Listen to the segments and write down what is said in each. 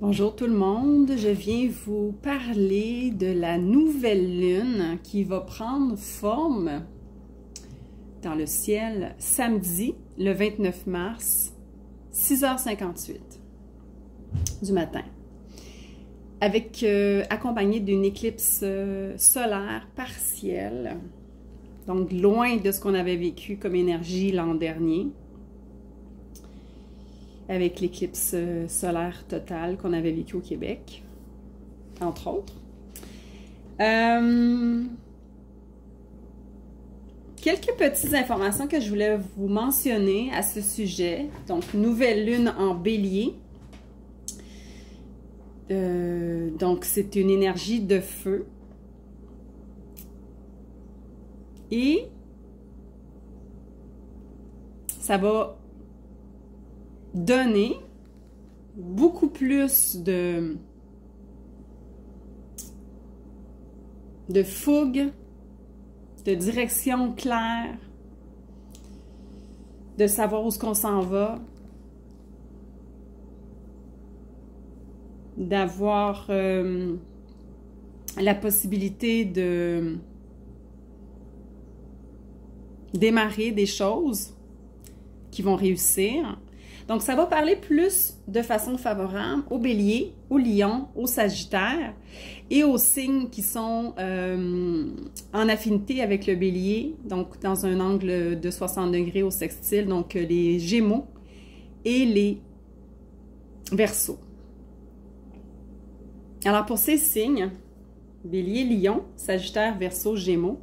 Bonjour tout le monde, je viens vous parler de la nouvelle lune qui va prendre forme dans le ciel samedi, le 29 mars, 6h58 du matin, accompagnée d'une éclipse solaire partielle, donc loin de ce qu'on avait vécu comme énergie l'an dernier, avec l'éclipse solaire totale qu'on avait vécue au Québec, entre autres. Quelques petites informations que je voulais vous mentionner à ce sujet. Donc, nouvelle lune en bélier. Donc, c'est une énergie de feu. Et ça va donner beaucoup plus de fougue, de direction claire, de savoir où est-ce qu'on s'en va, d'avoir la possibilité de démarrer des choses qui vont réussir. Donc, ça va parler plus de façon favorable aux béliers, aux lions, aux sagittaires et aux signes qui sont en affinité avec le bélier, donc dans un angle de 60 degrés au sextile, donc les gémeaux et les verseaux. Alors, pour ces signes, bélier, lion, sagittaire, verseau, gémeaux,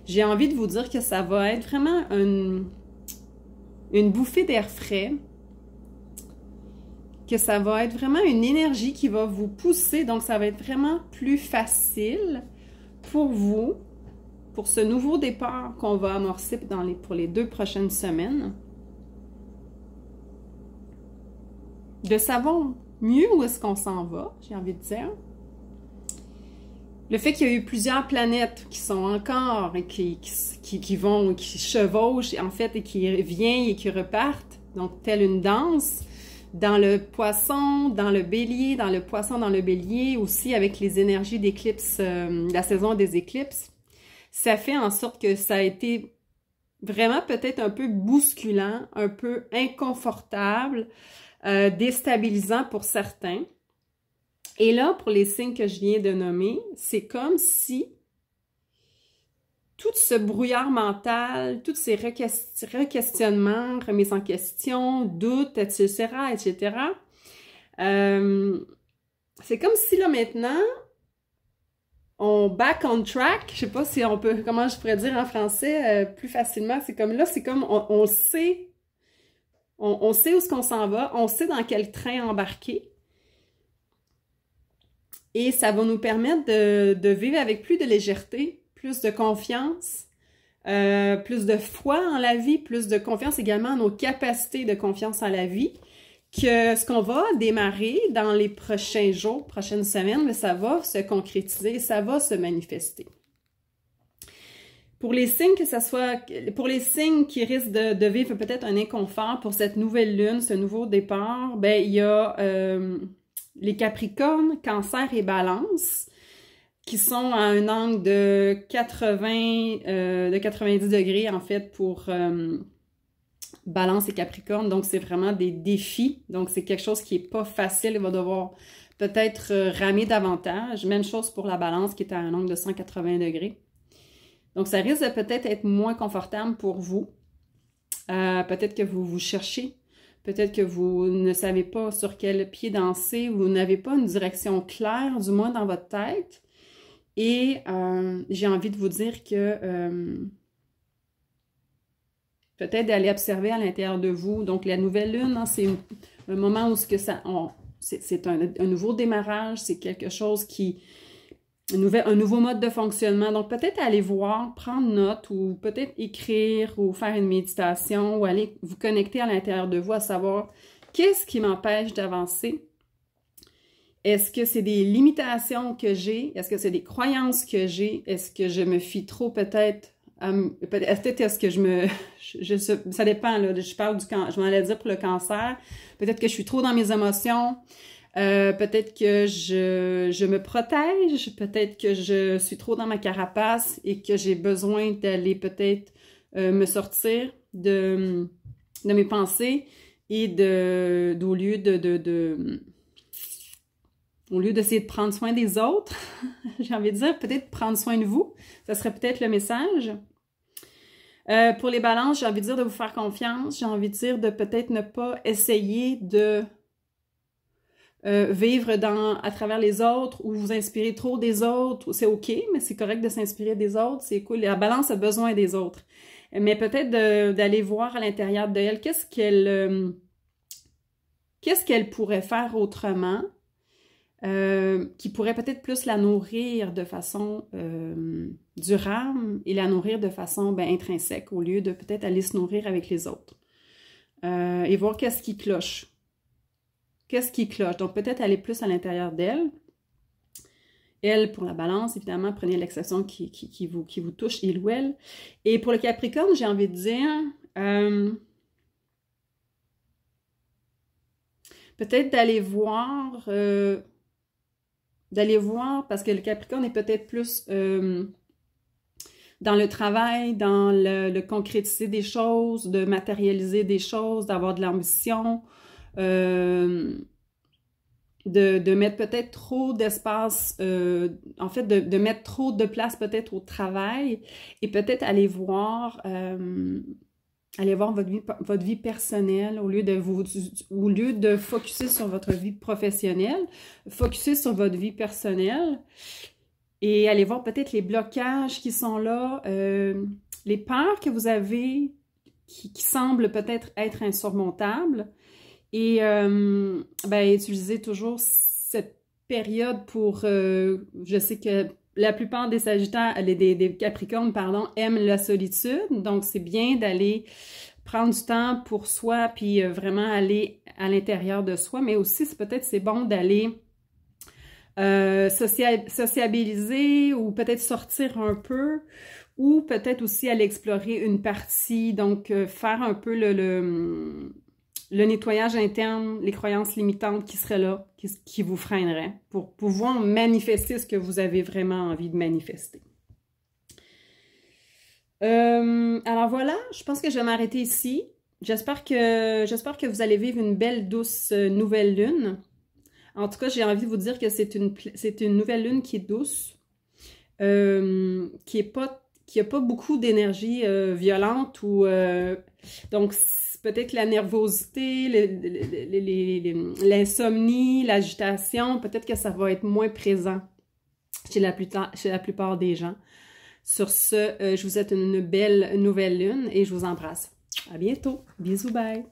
j'ai envie de vous dire que ça va être vraiment une bouffée d'air frais, que ça va être vraiment une énergie qui va vous pousser, donc ça va être vraiment plus facile pour vous, pour ce nouveau départ qu'on va amorcer pour les 2 prochaines semaines, de savoir mieux où est-ce qu'on s'en va, j'ai envie de dire. Le fait qu'il y a eu plusieurs planètes qui sont encore et qui chevauchent en fait et qui viennent et qui repartent, donc telle une danse, dans le poisson, dans le bélier, dans le poisson, dans le bélier, aussi avec les énergies d'éclipse, la saison des éclipses, ça fait en sorte que ça a été vraiment peut-être un peu bousculant, un peu inconfortable, déstabilisant pour certains. Et là, pour les signes que je viens de nommer, c'est comme si tout ce brouillard mental, tous ces requestionnements, remises en question, doutes, etc., etc., c'est comme si là maintenant, on back on track, je sais pas si on peut, comment je pourrais dire en français plus facilement, c'est comme là, c'est comme on sait, on sait où est-ce qu'on s'en va, on sait dans quel train embarquer. Et ça va nous permettre de vivre avec plus de légèreté, plus de confiance, plus de foi en la vie, plus de confiance également en nos capacités de confiance en la vie, que ce qu'on va démarrer dans les prochains jours, prochaines semaines, ça va se concrétiser, ça va se manifester. Pour les signes pour les signes qui risquent de vivre peut-être un inconfort pour cette nouvelle lune, ce nouveau départ, ben il y a les Capricornes, Cancer et Balance, qui sont à un angle de 90 degrés, en fait, pour Balance et Capricorne. Donc, c'est vraiment des défis. Donc, c'est quelque chose qui n'est pas facile. Il va devoir peut-être ramer davantage. Même chose pour la Balance, qui est à un angle de 180 degrés. Donc, ça risque de peut-être être moins confortable pour vous. Peut-être que vous cherchez. Peut-être que vous ne savez pas sur quel pied danser, vous n'avez pas une direction claire, du moins dans votre tête. Et j'ai envie de vous dire que peut-être d'aller observer à l'intérieur de vous. Donc, la nouvelle lune, hein, c'est un moment où c'est un nouveau démarrage, c'est quelque chose un nouveau mode de fonctionnement. Donc, peut-être aller voir, prendre note ou peut-être écrire ou faire une méditation ou aller vous connecter à l'intérieur de vous à savoir qu'est-ce qui m'empêche d'avancer. Est-ce que c'est des limitations que j'ai? Est-ce que c'est des croyances que j'ai? Est-ce que je me fie trop peut-être Peut-être est-ce que ça dépend, là, je parle je m'en allais dire pour le cancer, peut-être que je suis trop dans mes émotions, Peut-être que je me protège, peut-être que je suis trop dans ma carapace et que j'ai besoin d'aller peut-être me sortir de mes pensées et au lieu d'essayer de prendre soin des autres, j'ai envie de dire peut-être prendre soin de vous, ça serait peut-être le message. Pour les balances, j'ai envie de dire de vous faire confiance, j'ai envie de dire de peut-être ne pas essayer de vivre à travers les autres ou vous inspirer trop des autres, c'est OK, mais c'est correct de s'inspirer des autres, c'est cool. La balance a besoin des autres. Mais peut-être d'aller voir à l'intérieur d'elle qu'est-ce qu'elle pourrait faire autrement, qui pourrait peut-être plus la nourrir de façon durable et la nourrir de façon intrinsèque au lieu de peut-être aller se nourrir avec les autres. Et voir qu'est-ce qui cloche. Qu'est-ce qui cloche? Donc, peut-être aller plus à l'intérieur d'elle. Elle, pour la balance, évidemment, prenez l'exception qui vous touche, il ou elle. Et pour le Capricorne, j'ai envie de dire, peut-être d'aller voir, parce que le Capricorne est peut-être plus dans le travail, dans le concrétiser des choses, de matérialiser des choses, d'avoir de l'ambition, de mettre peut-être trop d'espace, en fait, de mettre trop de place peut-être au travail et peut-être aller voir votre vie personnelle au lieu de focusser sur votre vie professionnelle, focusser sur votre vie personnelle et aller voir peut-être les blocages qui sont là, les peurs que vous avez qui semblent peut-être être insurmontables. Et utilisez toujours cette période pour... je sais que la plupart des Sagittaires, des Capricornes, pardon, aiment la solitude. Donc, c'est bien d'aller prendre du temps pour soi puis vraiment aller à l'intérieur de soi. Mais aussi, c'est bon d'aller sociabiliser ou peut-être sortir un peu ou peut-être aussi aller explorer une partie. Donc, faire un peu le nettoyage interne, les croyances limitantes qui seraient là, qui vous freineraient pour pouvoir manifester ce que vous avez vraiment envie de manifester. Alors voilà, je pense que je vais m'arrêter ici. J'espère que vous allez vivre une belle, douce nouvelle lune. En tout cas, j'ai envie de vous dire que c'est une nouvelle lune qui est douce, qui a pas beaucoup d'énergie violente ou... donc, peut-être la nervosité, l'insomnie, l'agitation, peut-être que ça va être moins présent chez la plupart des gens. Sur ce, je vous souhaite une belle nouvelle lune et je vous embrasse. À bientôt. Bisous, bye!